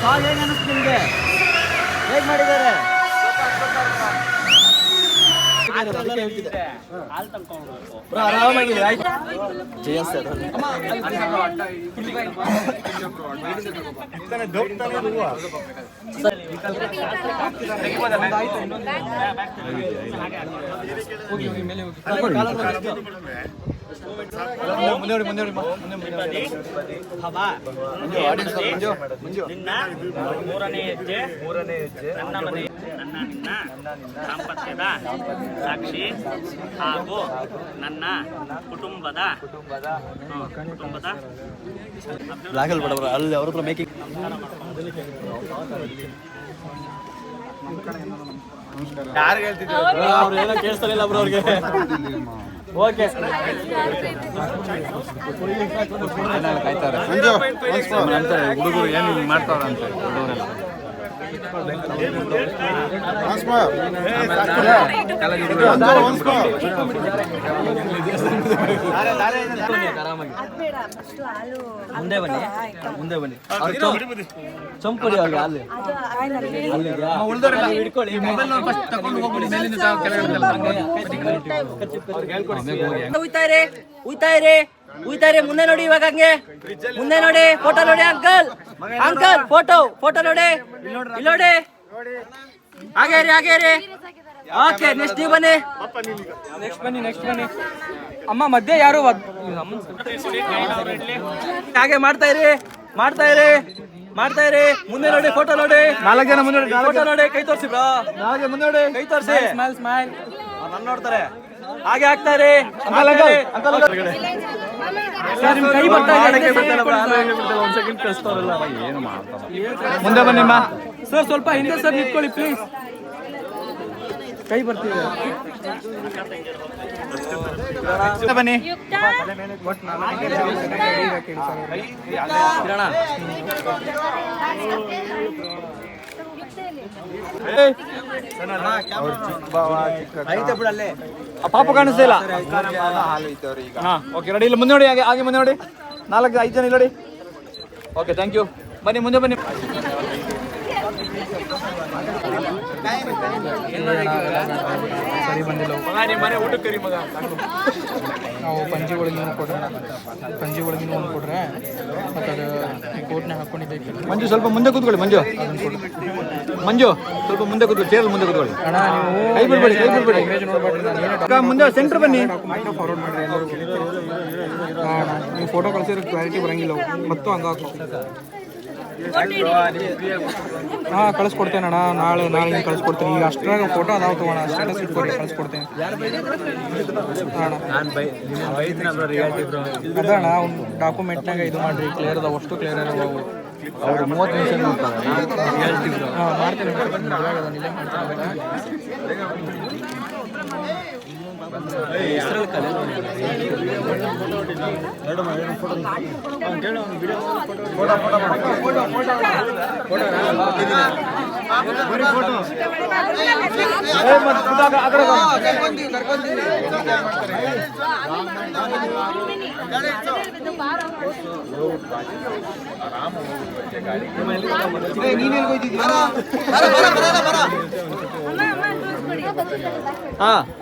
Song ಹೇಗೆ ಅನಿಸ್ತು ನಿಮಗೆ? ಹೇಗೆ ಮಾಡಿದ್ದಾರೆ? ಆರಾಮಾಗಿದೆ ಆಯ್ತು. ಮೂರನೇ ಹೆಜ್ಜೆ ನನ್ನ ಮನೆ ನಿನ್ನ ದಾಂಪತ್ಯದ ಸಾಕ್ಷಿ ಹಾಗೂ ನನ್ನ ಕುಟುಂಬದ ಅಲ್ಲಿ ಅವ್ರ ಹತ್ರ ಮೇಕಿಂಗ್ ಯಾರು ಹೇಳ್ತಿದ್ರು ಅವ್ರು ಏನೋ ಕೇಳಿಸ್ತಾರಿಲ್ಲ ಬ್ರೋ ಅವ್ರಿಗೆ. ಓಕೆ ಕಾಯ್ತಾರೆ ಹುಡುಗರು ಏನು ಮಾಡ್ತಾರಂತೆ ಹುಡುಗರೆಲ್ಲ ಮುಂದೆ ಬನ್ನಿ ಚಂಪುರಿ ಅವ್ರಿಗೆ ಅಲ್ಲಿ ಉಯ್ತಾರೆ ಮುಂದೆ ನೋಡಿ. ಇವಾಗ ಹಂಗೆ ಮುಂದೆ ನೋಡಿ. ಫೋಟೋ ನೋಡಿ ಅಂಕಲ್ ಫೋಟೋ ನೋಡಿ. ಇಲ್ಲಿ ನೋಡಿ ಹಾಗೆ ರೀ. ಓಕೆ ನೆಕ್ಸ್ಟ್ ನೀವು ಬನ್ನಿ. ನೆಕ್ಸ್ಟ್ ಬನ್ನಿ ಅಮ್ಮ. ಮಧ್ಯೆ ಯಾರು ಹಾಗೆ ಮಾಡ್ತಾ ಇರಿ. ಮುಂದೆ ನೋಡಿ. ಫೋಟೋ ನೋಡಿ. 4 ಜನ ಮುಂದೆ ಫೋಟೋ ನೋಡಿ. ಕೈ ತೋರಿಸಿ ಬ್ರೋ. ಮುಂದೆ ನೋಡಿ. ಕೈ ತೋರಿಸಿ. ಸ್ಮೈಲ್ ನನ್ನ ನೋಡ್ತಾರೆ. ಹಾಗೆ ಆಗ್ತಾ ಇರಿ. ಕೈ ಬರ್ತಾ ಮುಂದೆ ಬನ್ನಿಮ್ಮ ಸರ್. ಸ್ವಲ್ಪ ಹಿಂದೆ ಸರ್ ನಿಂತ್ಕೊಳ್ಳಿ ಪ್ಲೀಸ್. ಕೈ ಬರ್ತೀವಿ. ಬನ್ನಿ. ಪಾಪ ಕಾಣಿಸ್ತಾ ಇಲ್ಲ. Okay ready. ಇಲ್ಲ ಮುಂದೆ ನೋಡಿ. ಹಾಗೆ ಮುಂದೆ ನೋಡಿ. 4-5 ಜನ ಇಲ್ಲ ನೋಡಿ. Okay thank you. ಬನ್ನಿ ಮುಂದೆ ಬನ್ನಿ. ಸರಿ ಬಂದಿಲ್ಲ ನಾವು ಪಂಜಿಗಳಿಗೆ ಒಂದು ಕೊಟ್ರೆ ಮತ್ತು ಅದು ಕೋಟ್ನಾಗ ಹಾಕೊಂಡಿದ್ದೈತಿ. ಮಂಜು ಸ್ವಲ್ಪ ಮುಂದೆ ಕೂತ್ಕೊಳ್ಳಿ. ಮಂಜು ಸ್ವಲ್ಪ ಮುಂದೆ ಕೂತ್ಕೊಳ್ಳಿ. ಚೇರ್ ಮುಂದೆ ಕೂತ್ಕೊಳ್ಳಿ. ಅಣ್ಣ ನೀವು ಕೈ ಬಿಡ್ಬೇಡಿ. ಇಮೇಜ್ ನೋಡ್ಬೇಡ್ರಿ. ನಾನು ಮುಂದೆ ಸೆಂಟ್ರ್ ಬನ್ನಿ. ಫಾರ್ವರ್ಡ್ ಮಾಡಿರಿ ಎಲ್ಲರಿಗೂ. ನೀವು ಫೋಟೋ ಕಳಿಸಿದ್ರೆ ಕ್ಲಾರಿಟಿ ಬರಂಗಿಲ್ಲ ಮತ್ತು ಹಂಗಾಕು. ಕಳಿಸ್ಕೊಡ್ತೇನೆ ಅಣ್ಣ. ನಾಳೆ ಕಳಿಸ್ಕೊಡ್ತೀನಿ. ಈಗ ಅಷ್ಟ್ರಾಗ ಫೋಟೋ ಅದಾವ ತಗೋಣ. ಸ್ಟೇಟಸ್ ಇಟ್ಕೊಡಿ. ಕಳಿಸ್ಕೊಡ್ತೇನೆ ಅದಣ್ಣ. ಒಂದು ಡಾಕ್ಯುಮೆಂಟ್ನಾಗ ಇದು ಮಾಡಿರಿ. ಕ್ಲಿಯರ್ ಅದಾವ. ಅಷ್ಟು ಕ್ಲಿಯರ್ ಅದಾವ. ಅವ್ರು 30 ನಿಮಿಷ ಮಾಡ್ತೇನೆ.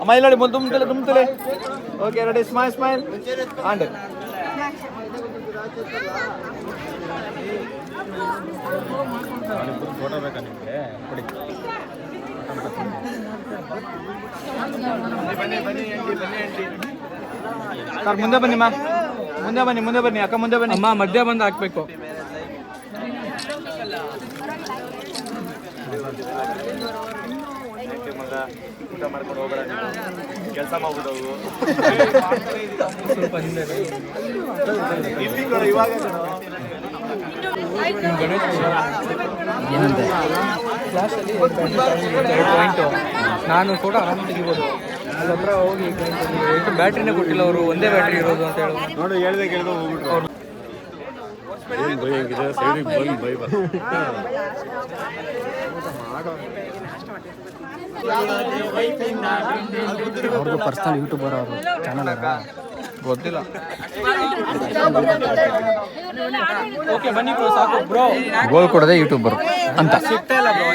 ಅಮ್ಮ ಇಲ್ಲಿ ನೋಡಿ. ತುಂಬಲೆ. Okay ready. Smile and photo ಬೇಕಾ ನಿಮಗೆ? ಕೊಡಿ. ಸರ್ ಮುಂದೆ ಬನ್ನಿ. ಮುಂದೆ ಬನ್ನಿ ಅಕ್ಕ. ಮುಂದೆ ಬನ್ನಿ ಅಮ್ಮ. ಮಧ್ಯ ಬಂದು ಹಾಕ್ಬೇಕು. ಊಟ ಮಾಡ್ಕೊಂಡು ಹೋಗೋಣ. ಕೆಲಸ ಮಾಡ್ಬಿಟ್ಟು ಸ್ವಲ್ಪ ಹಿಂದೆ ಇವಾಗ ಪಾಯಿಂಟು. ನಾನು ಫೋಟೋ ಆರಾಮಾಗಿ ತೆಗಿಬೋದು. ಅದ್ರ ಹತ್ರ ಹೋಗಿ ಬ್ಯಾಟ್ರಿನೇ ಕೊಟ್ಟಿಲ್ಲ ಅವರು. ಒಂದೇ ಬ್ಯಾಟ್ರಿ ಇರೋದು ಅಂತ ಹೇಳಿ ನೋಡಿ. ಹೇಳ್ದೆ ಹೋಗ್ಬಿಟ್ರು ಅವ್ರು. ಅವ್ರದ್ದು ಪರ್ಸನಲ್ ಯೂಟ್ಯೂಬರ್ ಅವರು ಚಾನಲ್ ಗೊತ್ತಿಲ್ಲ. ಓಕೆ ಬನ್ನಿ ಬ್ರೋ, ಸಾಕು ಬ್ರೋ. ಗೋಲ್ ಕೊಡದೆ ಯೂಟ್ಯೂಬರ್ ಅಂತ ಸಿಗ್ತಾ ಇಲ್ಲ ಬ್ರೋ.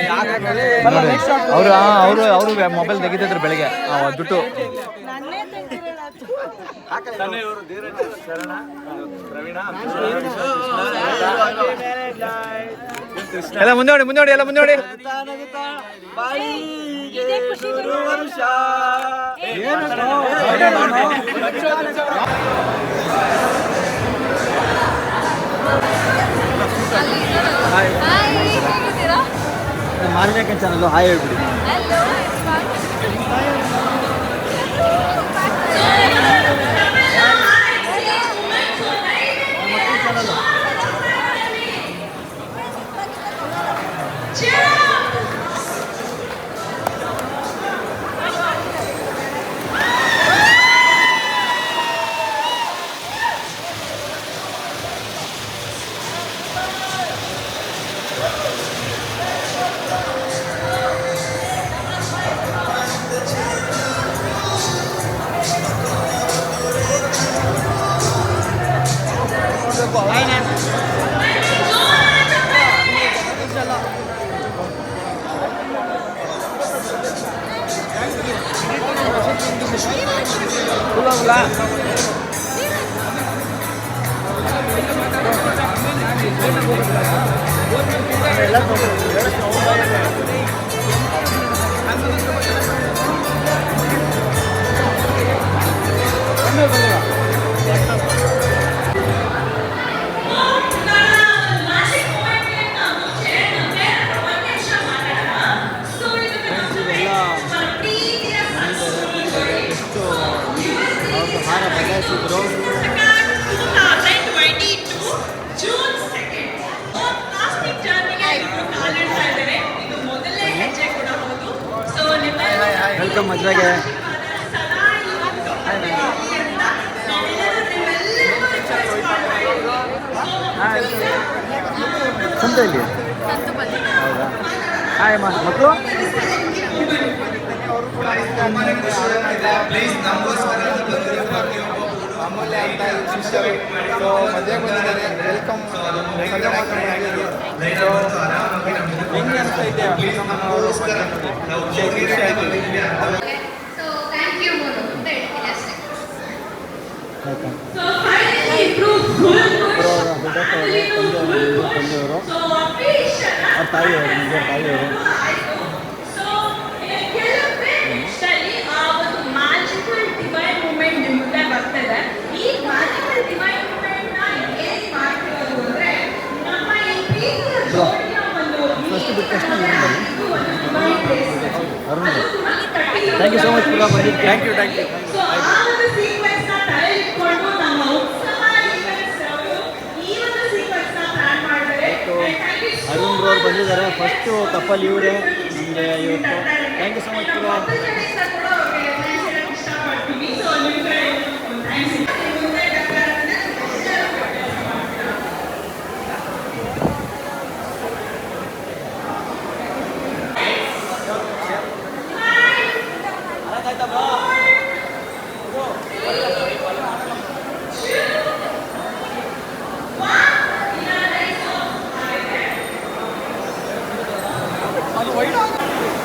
ಅವರು ಮೊಬೈಲ್ ತೆಗಿತಿದ್ರು ಬೆಳಗ್ಗೆ ದುಡ್ಡು. ಎಲ್ಲ ಮುಂದೆ ನೋಡಿ ಎಲ್ಲ ಮುಂದೆ ನೋಡಿ. ಮಾರನೇಕ ಚಾನಲ್ ಹಾಯ್ ಹೇಳ್ಬಿಡಿ. ವೆಲ್ಕಮ್ ಮದುವೆಗೆ. ಸಂತೆಯಲ್ಲಿ ಹೌದಾ? ಹಾಯ್ ಮಕ್ಕಳು. ಅಮೂಲ್ಯ ಅಂತ ಶಿಷ್ಯರು ಮದುವೆಗೆ ಬಂದಿದ್ದಾರೆ. ವೆಲ್ಕಮ್. ಹೆಂಗೆ ಅನಿಸ್ತೈತೆ ತಂದೆಯವರು ಅವ್ರ ತಾಯಿಯವರು ನಿಜ ತಾಯಿಯವರು ಫಸ್ಟ್ ಬಿಟ್ಟ ತಕ್ಷಣ Arun thank you so much ಕೂಡ ಬಂದಿದ್ದು. ಥ್ಯಾಂಕ್ ಯು ಅರುಣ್ ಅವ್ರು ಬಂದಿದ್ದಾರೆ. ಫಸ್ಟು ಕಪ್ಪಲ್ ಇವರೇ ನಮಗೆ ಇವತ್ತು. ಥ್ಯಾಂಕ್ ಯು ಸೊ ಮಚ್ ಕೂಡ.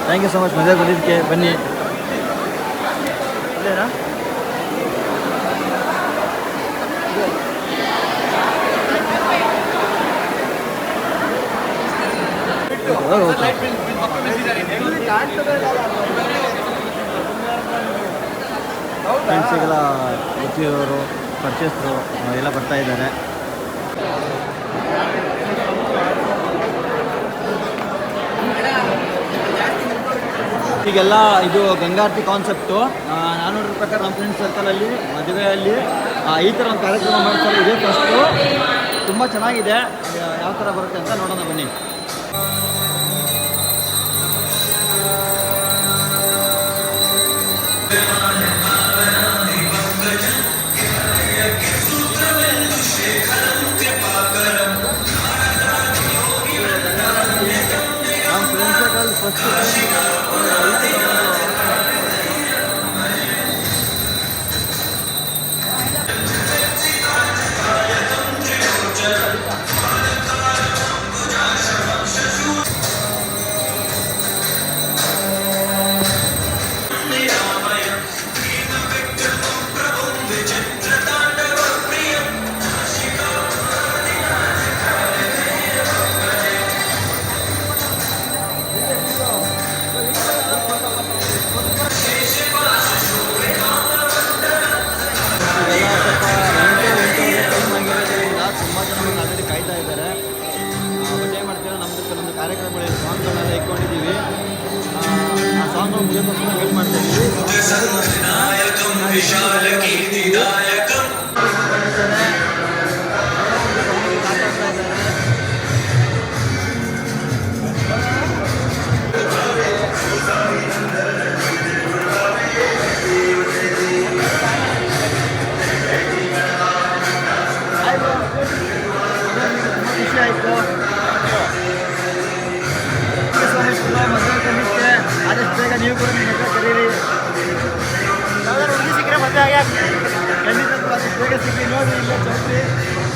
ಥ್ಯಾಂಕ್ ಯು ಸೊ ಮಚ್ ಮದುವೆ ಬಂದಿದ್ದಕ್ಕೆ. ಬನ್ನಿ ಅದೇನಾ ಫ್ರೆಂಡ್ಸಿಗೆಲ್ಲ ಗೊತ್ತಿರೋರು ಪರ್ಚೇಸ್ರು ಎಲ್ಲ ಬರ್ತಾ ಇದ್ದಾರೆ. ಈಗೆಲ್ಲ ಇದು ಗಂಗಾರತಿ ಕಾನ್ಸೆಪ್ಟು. ನಾನು ನೋಡಿರೋ ಪ್ರಕಾರ ನಮ್ಮ ಫ್ರೆಂಡ್ಸ್ ಸರ್ಕಲಲ್ಲಿ ಮದುವೆಯಲ್ಲಿ ಈ ಥರ ಒಂದು ಕಾರ್ಯಕ್ರಮ ಮಾಡ್ತಾರೆ. ಇದೇ ಫಸ್ಟು. ತುಂಬ ಚೆನ್ನಾಗಿದೆ. ಯಾವ ಥರ ಬರುತ್ತೆ ಅಂತ ನೋಡೋಣ ಬನ್ನಿ. ನಮ್ಮ ಫ್ರೆಂಡ್ಸ್ ಸರ್ಕಲ್ ಫಸ್ಟ್ ಕಾರ್ಯಕ್ರಮಗಳಲ್ಲಿ ಸಾಂಗ್ಗಳನ್ನೆಲ್ಲ ಇಟ್ಕೊಂಡಿದ್ದೀವಿ. ಆ ಸಾಂಗ್ಗಳು ಮುಗಿಯೋಕ್ಕೋಸ್ಕರ ವೇಟ್ ಮಾಡ್ತಾ ಇದ್ದೀವಿ. ಖುಷಿ ಆಯಿತು. ಮದುವೆ ಕಮಿಟ್ಗೆ ಆದಷ್ಟು ಬೇಗ ನೀವು ಕೂಡ ನಿಮ್ಮ ಮದುವೆ ಕರೀರಿ. ಯಾವ್ದಾದ್ರು ಹುಡುಗಿ ಸಿಕ್ಕರೆ ಮದುವೆ ಆಗಿ ಖಂಡಿತ ಆದಷ್ಟು ಬೇಗ ಸಿಕ್ಕಿ ನೋಡಿ. ಇಲ್ಲ ಚೌಟ್ರಿ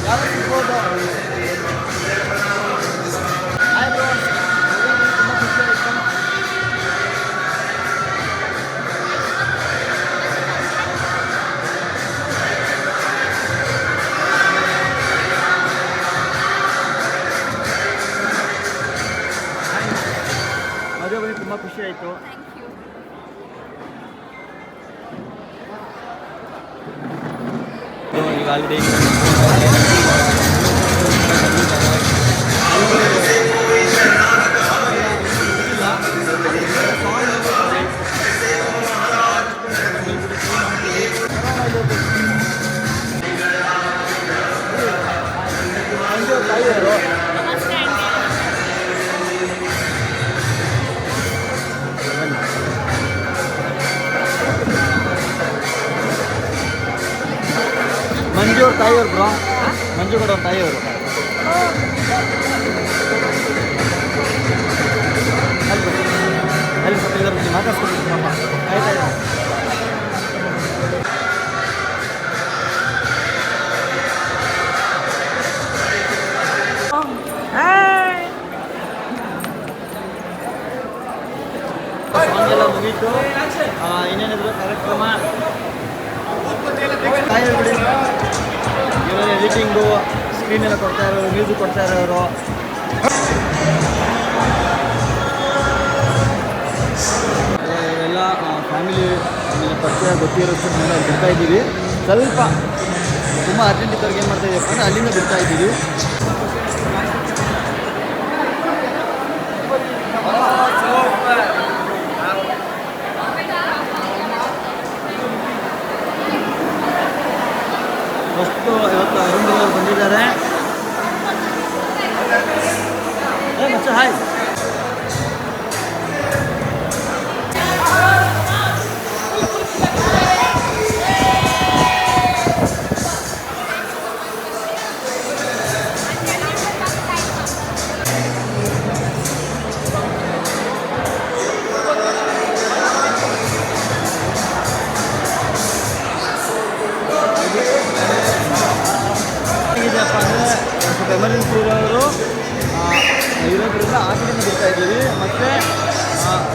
ಯಾರು ಸಿಗ್ಬೋದು. ಆಯ್ತು, ತುಂಬ ಖುಷಿ ಆಯಿತು. ಮದುವೆ ಬಂದು ತುಂಬ ಖುಷಿ ಆಯಿತು. ಈಗ ಆಲ್ರೆಡಿ ಮಂಜು ಅವ್ರ ತಾಯಿಯವರು ಬ್ರೋ, ಮಂಜು ಕೂಡ ಅವ್ರ ತಾಯಿಯವರು. ಅಲ್ಲಿ ಮಾತಾಡ್ಸ್ಕೊಡ್ತೀನಿ ಅಮ್ಮ. ಆಯ್ತಾಯ್ತು. ಸಾಂಗ್ ಎಲ್ಲ ಮುಗೀತು. ಇನ್ನೇನಿದ್ರು ಕಾರ್ಯಕ್ರಮ ಇವರು ಎಡಿಟಿಂಗು, ಸ್ಕ್ರೀನ್ ಎಲ್ಲ ಕೊಡ್ತಾ ಇರೋರು, ಮ್ಯೂಸಿಕ್ ಕೊಡ್ತಾ ಇರೋರು. ಎಲ್ಲ ಫ್ಯಾಮಿಲಿ ಆಮೇಲೆ ಪರಿಚಯ ಗೊತ್ತಿರೋದನ್ನೆಲ್ಲ ಬಿಡ್ತಾ ಇದ್ದೀವಿ. ಸ್ವಲ್ಪ ತುಂಬ ಅರ್ಜೆಂಟ್ ಇದ್ದವ್ರಿಗೆ ಏನು ಮಾಡ್ತಾ ಇದ್ದೀವಿ ಅಂದರೆ ಅಲ್ಲಿಂದ ಬಿಡ್ತಾ ಇದ್ದೀವಿ. ಫಸ್ಟು ಇವತ್ತು ಅರುಣ್ ಅವರು ಬಂದಿದ್ದಾರೆ. ಮಚ್ಚ ಹಾಯ್. ಹೇಗಿದೆಯಪ್ಪ ಅಂದರೆ ಸ್ವಲ್ಪ ಎಮರ್ಜೆನ್ಸಿ ಇರೋರು ಇರೋದ್ರಿಂದ ಆ ಕಡೆಯಿಂದ ಬಿಡ್ತಾ ಇದ್ದೀವಿ. ಮತ್ತು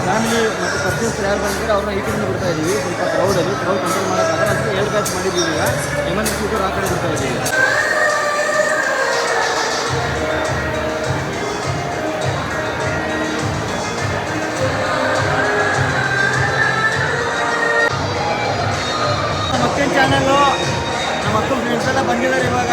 ಫ್ಯಾಮಿಲಿ ಮತ್ತು ಪರ್ಸನ್ಸ್ ಯಾರು ಬಂದರೆ ಅವ್ರನ್ನ ಈ ಕಡೆಯಿಂದ ಬಿಡ್ತಾ ಇದ್ದೀವಿ. ಸ್ವಲ್ಪ ಕ್ರೌಡ್ ಕಂಟ್ರೋಲ್ ಮಾಡೋಕ್ಕಾಗಲ್ಲ. ಅದಕ್ಕೆ 2 ಬ್ಯಾಚ್ ಮಾಡಿದ್ದೀವಿ. ಈಗ ಎಮರ್ಜೆನ್ಸಿ ಇರೋರು ಆ ಕಡೆ ಬಿಡ್ತಾ ಇದ್ದೀವಿ. ನಮ್ಮ ಅಕ್ಕನ ಚಾನಲ್ಲು, ನಮ್ಮ ಅಕ್ಕನ ಫ್ರೆಂಡ್ಸ್ ಎಲ್ಲ ಬಂದಿದ್ದಾರೆ ಇವಾಗ.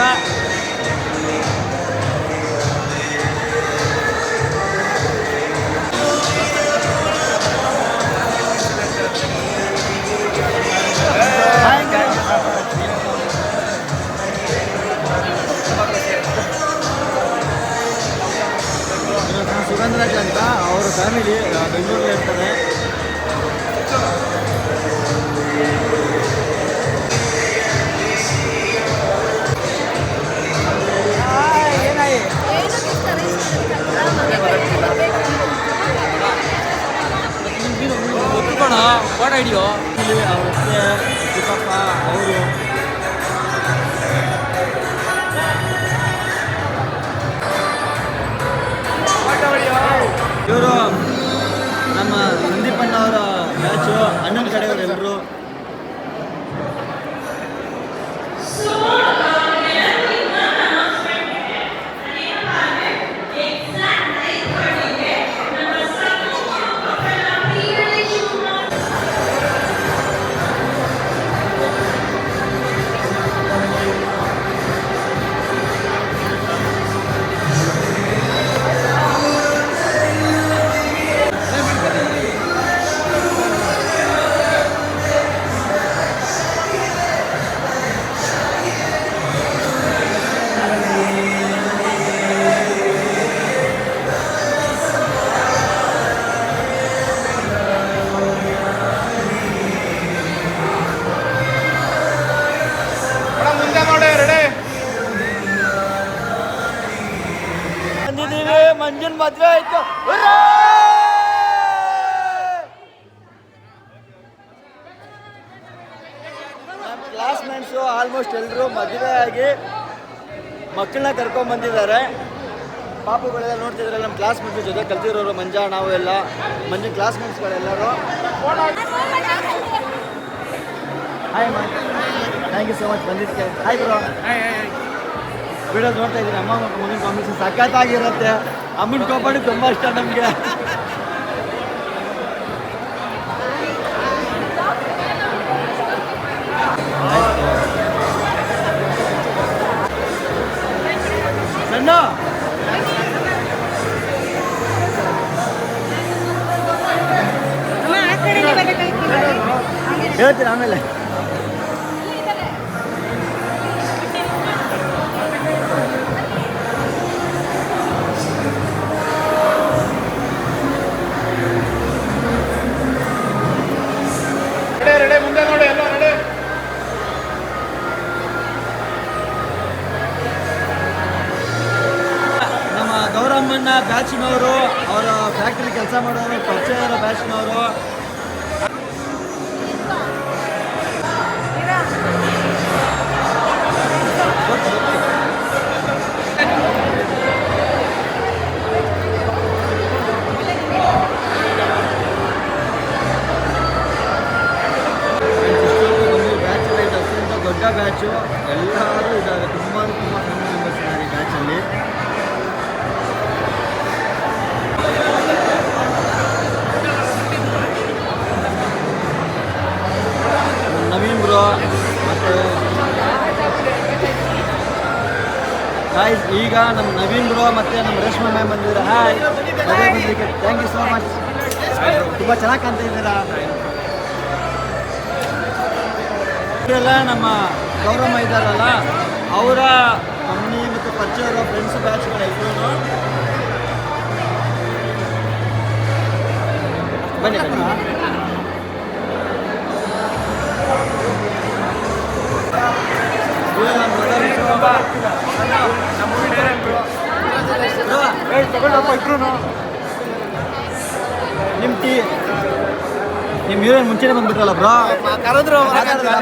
ಸುಗಂಧರಾಜ್ ಅಂತ ಅವರ ಫ್ಯಾಮಿಲಿ ಬೆಂಗಳೂರಲ್ಲಿ ಇರ್ತಾರೆ. ಫೋಟೋ ಹಿಡಿಯೋ. ಅವ್ರ ಅತ್ತೆ, ಚಿಕ್ಕಪ್ಪ ಅವರು ಇವರು ನಮ್ಮ ಸಂದೀಪಣ್ಣ ಅವರ ಬ್ಯಾಚು, ಅಣ್ಣನ ಕಡೆಯವರೆಲ್ಲರೂ. ಮಂಜನ್ ಮದ್ವೆ ಆಯ್ತು. ನಮ್ಮ ಕ್ಲಾಸ್ಮೇಟ್ಸು ಆಲ್ಮೋಸ್ಟ್ ಎಲ್ಲರೂ ಮದುವೆ ಆಗಿ ಮಕ್ಕಳನ್ನ ಕರ್ಕೊಂಡ್ ಬಂದಿದ್ದಾರೆ. ಪಾಪುಗಳೆಲ್ಲ ನೋಡ್ತಿದ್ದಾರೆ, ನಮ್ಮ ಕ್ಲಾಸ್ಮೇಟ್ಸ್ ಜೊತೆ ಕಲ್ತಿರೋರು ಮಂಜಾ, ನಾವು ಎಲ್ಲ ಮಂಜನ್ ಕ್ಲಾಸ್ಮೇಟ್ಸ್ಗಳೆಲ್ಲರೂ. ಹಾಯ್ ಮಾ, ಥ್ಯಾಂಕ್ ಯು ಸೊ ಮಚ್ ಬಂದಿದ್ದಕ್ಕೆ. Hi bro. ವಿಡಿಯೋ ನೋಡ್ತಾ ಇದ್ದೀನಿ. ಅಮ್ಮ ಮತ್ತು ಮಗನ ಕಾಂಬಿನೇಷನ್ ಸಖತ್ತಾಗಿರುತ್ತೆ. ಅಮ್ಮನ ಕೋಪಡಿ ತುಂಬ ಇಷ್ಟ ನಮಗೆ. ಸಣ್ಣ ಹೇಳ್ತೀನಿ ಆಮೇಲೆ. ನಮ್ಮ ಗೌರಮ್ಮನ ಬ್ಯಾಚಿನವರು, ಅವರ ಫ್ಯಾಕ್ಟ್ರಿ ಕೆಲಸ ಮಾಡೋರು, ಪರಿಚಯ ಇರೋ ಬ್ಯಾಚಿನವರು. ದೊಡ್ಡ ಬ್ಯಾಚು, ಎಲ್ಲರೂ ಇದ್ದಾರೆ. ತುಂಬ ಸಣ್ಣ ಮೆಂಬರ್ಸ್ ಇದ್ದಾರೆ ಈ ಬ್ಯಾಚಲ್ಲಿ. ನವೀನ್ ಬ್ರೋ ಮತ್ತು ಗಾಯ್ಸ್, ಈಗ ನಮ್ಮ ನವೀನ್ ಬ್ರೋ ಮತ್ತು ನಮ್ಮ ರೇಷ್ಮಾ ಮ್ಯಾಮ್ ಬಂದಿದ್ದಾರೆ. ಹಾಯ್, ಮದುವೆ ಬಂದಿದ್ದಕ್ಕೆ ಥ್ಯಾಂಕ್ ಯು ಸೋ ಮಚ್. ತುಂಬ ಚೆನ್ನಾಗಿ ಕಾಣ್ತಾ ಇದ್ದೀರಾ. ಇವರೆಲ್ಲ ನಮ್ಮ ಗೌರಮ್ಮ ಇದ್ದಾರಲ್ಲ, ಅವರ ಕಂಪ್ನಿ ಮತ್ತು ಪರಿಚಯ ಇರೋ ಫ್ರೆಂಡ್ಸ್ ಬ್ಯಾಚ್ಗಳೆಲ್ಲರೂ. ಬನ್ನಿ ಬನ್ನಿ. ನಿಮ್ಮ ನಿಮ್ಮ ಹೀರೋಯಿನ್ ಮುಂಚೆನೇ ಬಂದ್ಬಿಟ್ರಲ್ಲ ಬ್ರೋ,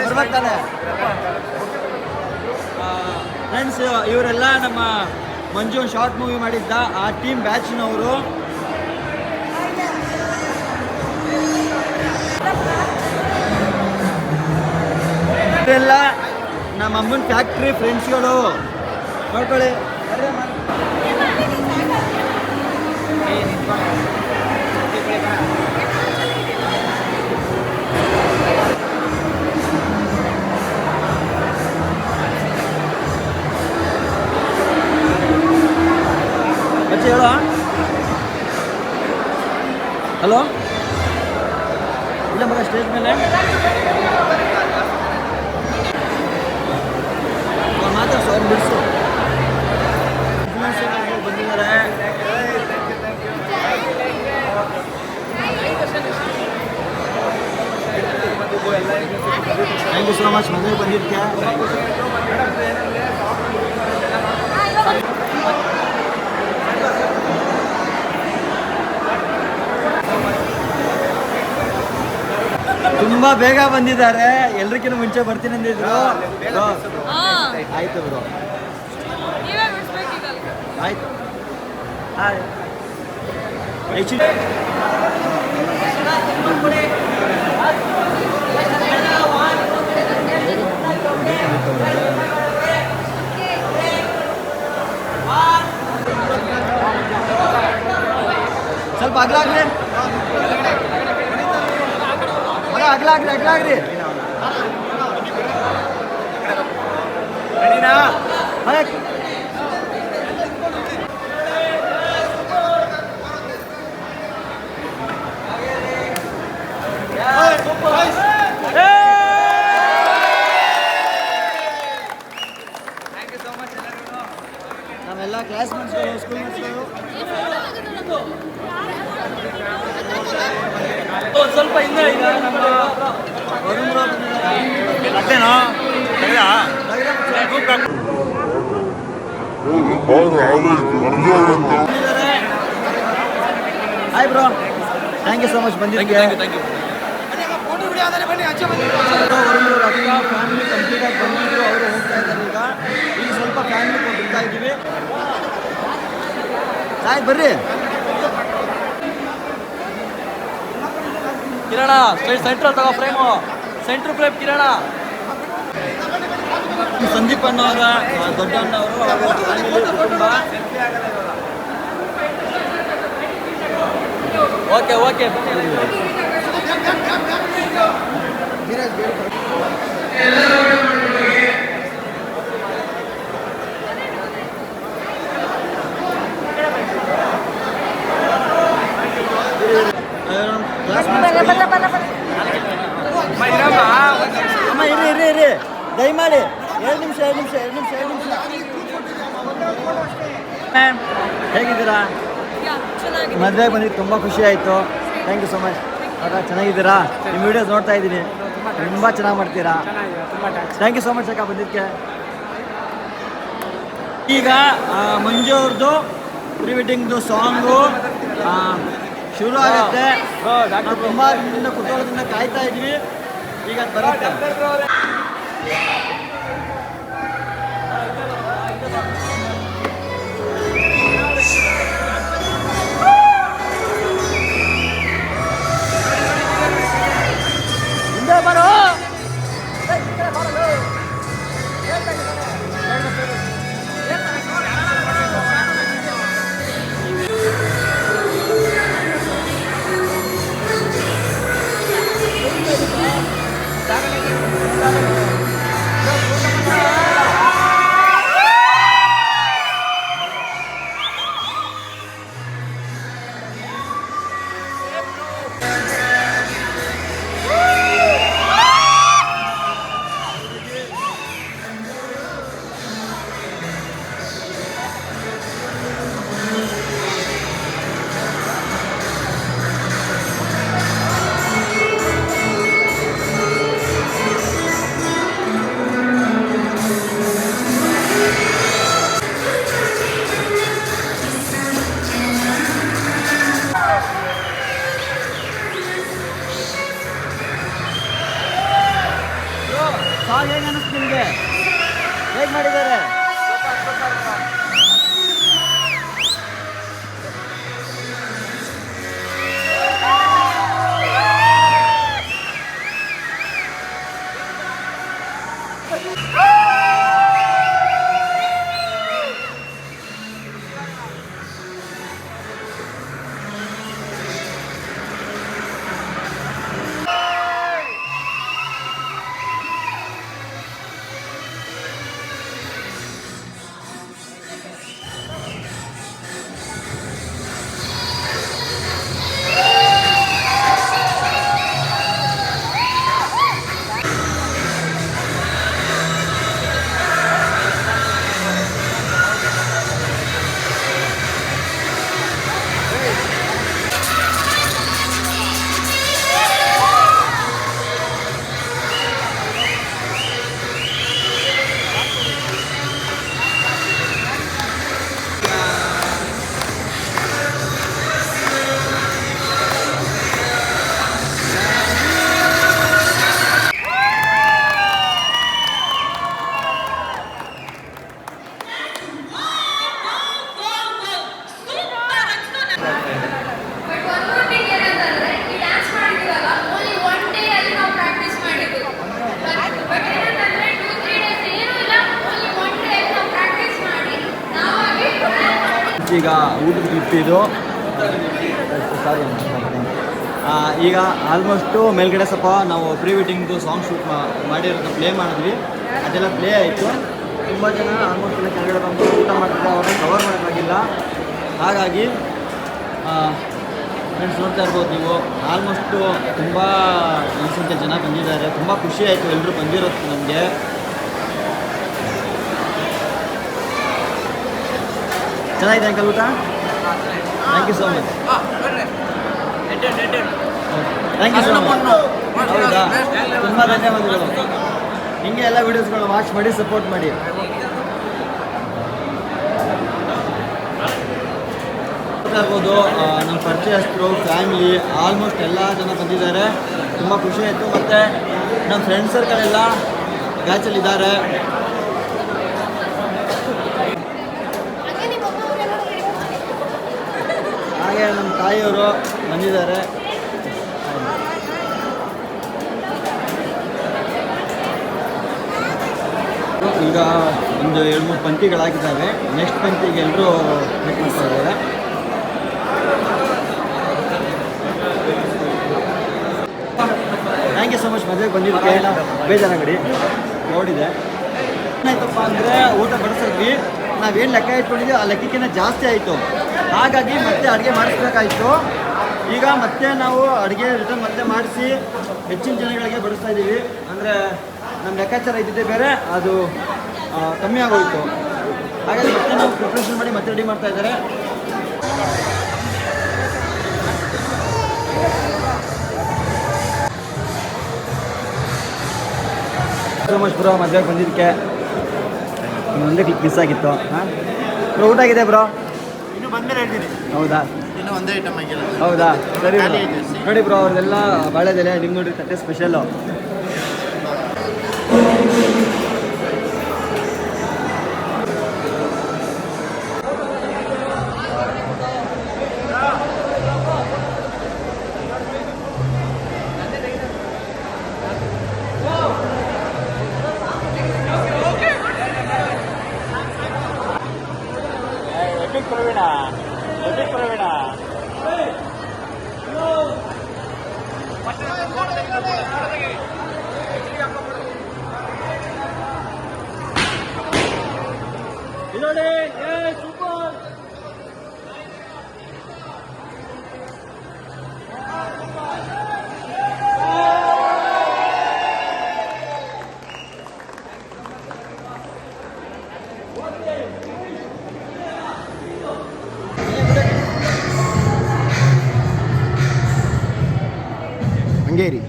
ಬರ್ಬೇಕಾನೆ. ಫ್ರೆಂಡ್ಸ್, ಇವರೆಲ್ಲ ನಮ್ಮ ಮಂಜು ಶಾರ್ಟ್ ಮೂವಿ ಮಾಡಿದ್ದ ಆ ಟೀಮ್ ಬ್ಯಾಚಿನವರು. ಇವರೆಲ್ಲ ನಮ್ಮ ಅಮ್ಮನ ಫ್ಯಾಕ್ಟ್ರಿ ಫ್ರೆಂಡ್ಸ್ಗಳು. ನೋಡ್ಕೊಳ್ಳಿ. ಹೇಳ. ಹಲೋ, ಇಲ್ಲ ಮಗ ಸ್ಟೇಜ್ ಮೇಲೆ ಮಾತಾಡ್ಸು, ಅವ್ರು ಬಿಡಿಸು. ಬಂದಿದ್ದಾರೆ. ಥ್ಯಾಂಕ್ ಯು ಸೋ ಮಚ್ ಮದುವೆ ಬಂದಿದ್ದಕ್ಕೆ. ತುಂಬಾ ಬೇಗ ಬಂದಿದ್ದಾರೆ. ಎಲ್ರಿಗಿಂತ ಮುಂಚೆ ಬರ್ತೀನಿ ಅಂದಿದ್ರು. ಆಯ್ತು ಬ್ರೋ, ಆಯ್ತು. ಸ್ವಲ್ಪ ಅಗ್ಲಾಗ್ರಿ ಮಗ, ಅಗ್ಲಾಗ್ರಿ ಅಗ್ಲಾಗ್ರಿ. ನಮ್ಮೆಲ್ಲ ಕ್ಲಾಸ್ಮೇಟ್ಸ್ಗಳು, ಸ್ಕೂಲ್ ಮೇಟ್ಸ್ಗಳು. ಸ್ವಲ್ಪ ಹಿಂದೆ ಈಗ ನಮ್ಮ ವರುಣ್ ಬಂದಿದ್ದಾರೆ. Hi bro, thank you so much ಬಂದಿದ್ದಕ್ಕೆ. ಥ್ಯಾಂಕ್ ಯು ವರುಣ್ ಅಕ್ಕ ಫ್ಯಾಮಿಲಿ ಕಂಪ್ಲೀಟ್ ಆಗಿ ಬಂದಿದ್ರು, ಅವರು ಹೋಗ್ತಾ ಇದ್ದಾರೆ. ಈಗ ಸ್ವಲ್ಪ ಫ್ಯಾಮಿಲಿ ಕೊಟ್ಟಿರ್ತಾ ಇದ್ದೀವಿ. ಸಾಯ್ ಬರ್ರಿ. ಕಿರಣ ಸೆಂಟ್ರಲ್ ತಗೋ ಫ್ರೇಮು, ಸೆಂಟ್ರ್ ಫ್ರೇಮ್ ಕಿರಣ. ಸಂದೀಪ್ ಅನ್ನೋರ ದೊಡ್ಡ ಅಣ್ಣವರು, ಅವರ ಫ್ಯಾಮಿಲಿ ಕುಟುಂಬ. ಓಕೆ ಓಕೆ ಅಮ್ಮ ಇರಿ ಇರಿ ಇರಿ, ದಯಮಾಡಿ 2 ನಿಮಿಷ. ಹೇಗಿದ್ದೀರಾ? ಮದುವೆಗೆ ಬಂದಿದ್ದು ತುಂಬ ಖುಷಿ ಆಯಿತು. Thank you so much. ಹೌದಾ, ಚೆನ್ನಾಗಿದ್ದೀರಾ? ನಿಮ್ಮ ವಿಡಿಯೋಸ್ ನೋಡ್ತಾ ಇದ್ದೀನಿ, ತುಂಬ ಚೆನ್ನಾಗಿ ಮಾಡ್ತೀರಾ. ಥ್ಯಾಂಕ್ ಯು ಸೊ ಮಚ್ ಅಕ್ಕ ಬಂದಿದ್ದಕ್ಕೆ. ಈಗ ಮಂಜು ಅವ್ರದ್ದು ಪ್ರೀ ವೆಡ್ಡಿಂಗ್ದು ಸಾಂಗು ಶುರು ಆಗುತ್ತೆ. ನಾವು ತುಂಬ ದಿನದಿಂದ ಕುತೂಹಲದಿಂದ ಕಾಯ್ತಾ ಇದ್ವಿ. ಈಗ ಅದು ಬರುತ್ತೆ. ಬರೋ ಸಾಂಗ್ ಹೇಗೆ ಅನ್ನಿಸ್ತು ನಿಮಗೆ? ಹೇಗೆ ಮಾಡಿದ್ದಾರೆ? ಈಗ ಊಟದ ಕ್ಲಿಪ್ ಇದು. ಸಾರಿ, ಈಗ ಆಲ್ಮೋಸ್ಟು ಮೇಲ್ಗಡೆ ಸ್ವಲ್ಪ ನಾವು ಪ್ರೀ ವೆಡ್ಡಿಂಗ್ದು ಸಾಂಗ್ ಶೂಟ್ ಮಾಡಿರೋದನ್ನ ಪ್ಲೇ ಮಾಡಿದ್ವಿ. ಅದೆಲ್ಲ ಪ್ಲೇ ಆಯಿತು. ತುಂಬ ಜನ ಆಲ್ಮೋಸ್ಟ್ ಎಲ್ಲ ಕೆಳಗಡೆ ಬಂದು ಊಟ ಮಾಡ್ತಿದ್ದೆ, ಅವ್ರನ್ನ ಕವರ್ ಮಾಡೋಕ್ಕಾಗಿಲ್ಲ. ಹಾಗಾಗಿ ಫ್ರೆಂಡ್ಸ್ ನೋಡ್ತಾ ಇರ್ಬೋದು ನೀವು, ಆಲ್ಮೋಸ್ಟು ತುಂಬ ಜನಸಂಖ್ಯೆ ಜನ ಬಂದಿದ್ದಾರೆ. ತುಂಬ ಖುಷಿ ಆಯಿತು ಎಲ್ಲರೂ ಬಂದಿರೋದು ನಮಗೆ. ಚೆನ್ನಾಗಿದೆ ಅಂಕಲ್ ಊಟ? Thank you so much. Thank you so much. ಹೌದಾ, ತುಂಬ ಧನ್ಯವಾದಗಳು. ಹಿಂಗೆ ಎಲ್ಲ ವೀಡಿಯೋಸ್ಗಳನ್ನ ವಾಚ್ ಮಾಡಿ ಸಪೋರ್ಟ್ ಮಾಡಿ. ನೋಡ್ತಾ ಇರ್ಬೋದು ನಮ್ಮ ಪರಿಚಯಸ್ಥರು ಫ್ಯಾಮಿಲಿ ಆಲ್ಮೋಸ್ಟ್ ಎಲ್ಲ ಜನ ಬಂದಿದ್ದಾರೆ. ತುಂಬ ಖುಷಿ ಆಯಿತು. ಮತ್ತು ನಮ್ಮ ಫ್ರೆಂಡ್ ಸರ್ಕಲ್ ಎಲ್ಲ ಬ್ಯಾಚಲ್ಲಿದ್ದಾರೆ. ಹಾಗೆ ನಮ್ಮ ತಾಯಿಯವರು ಬಂದಿದ್ದಾರೆ. ಈಗ ಒಂದು 2-3 ಪಂಕ್ತಿಗಳಾಗಿದ್ದಾವೆ. ನೆಕ್ಸ್ಟ್ ಪಂಕ್ತಿಗೆ ಎಲ್ಲರೂ ವೇಟ್ ಮಾಡ್ತಾ ಇದ್ದಾರೆ. ಥ್ಯಾಂಕ್ ಯು ಸೊ ಮಚ್ ಮದುವೆಗೆ ಬಂದಿದ್ದಕ್ಕೆ. ಬೇಜಾರಾಗಡಿ ನೋಡಿದೆ ಏನಾಯ್ತಪ್ಪ ಅಂದರೆ ಊಟ ಬಡಿಸಿದ್ವಿ, ನಾವೇನು ಲೆಕ್ಕ ಇಟ್ಕೊಂಡಿದ್ವಿ ಆ ಲೆಕ್ಕಕ್ಕಿಂತ ಜಾಸ್ತಿ ಆಯಿತು. ಹಾಗಾಗಿ ಮತ್ತೆ ಅಡುಗೆ ಮಾಡಿಸ್ಬೇಕಾಯಿತು. ಈಗ ಮತ್ತೆ ನಾವು ಅಡುಗೆ ರಿಟರ್ನ್ ಮತ್ತೆ ಮಾಡಿಸಿ ಹೆಚ್ಚಿನ ಜನಗಳಿಗೆ ಬಡಿಸ್ತಾ ಇದ್ದೀವಿ. ಅಂದರೆ ನಮ್ಮ ಲೆಕ್ಕಾಚಾರ ಇದ್ದಿದ್ದೇ ಬೇರೆ, ಅದು ಕಮ್ಮಿ ಆಗೋಯಿತು. ಹಾಗಾಗಿ ಮತ್ತೆ ನಾವು ಪ್ರಿಪ್ರೇಷನ್ ಮಾಡಿ ಮತ್ತೆ ರೆಡಿ ಮಾಡ್ತಾ ಇದ್ದಾರೆ. ಸೊ ಮಚ್ ಬ್ರೋ ಮದುವೆಗೆ ಬಂದಿದ್ದಕ್ಕೆ. ಇನ್ನೊಂದೇ ಕ್ಲಿಕ್ ಮಿಸ್ ಆಗಿತ್ತು. ಹಾಂ ಬ್ರೋ, ಊಟ ಆಗಿದೆ ಬ್ರೋ? ಇನ್ನು ಬಂದ್ಮೇಲೆ ಹೇಳ್ತೀನಿ. ಹೌದಾ? ಇನ್ನೂ ಒಂದೇ ಐಟಮ್ ಆಗಿಲ್ಲ. ಹೌದಾ? ಸರಿ ಬ್ರೋ. ನೋಡಿ ಬ್ರೋ, ಅವ್ರದ್ದೆಲ್ಲ ಬಾಳೆದೆಲೆ, ನಿಮ್ಮ ನೋಡಿ ತಟ್ಟೆ ಸ್ಪೆಷಲ್ಲು. ಹಂಗೇರಿ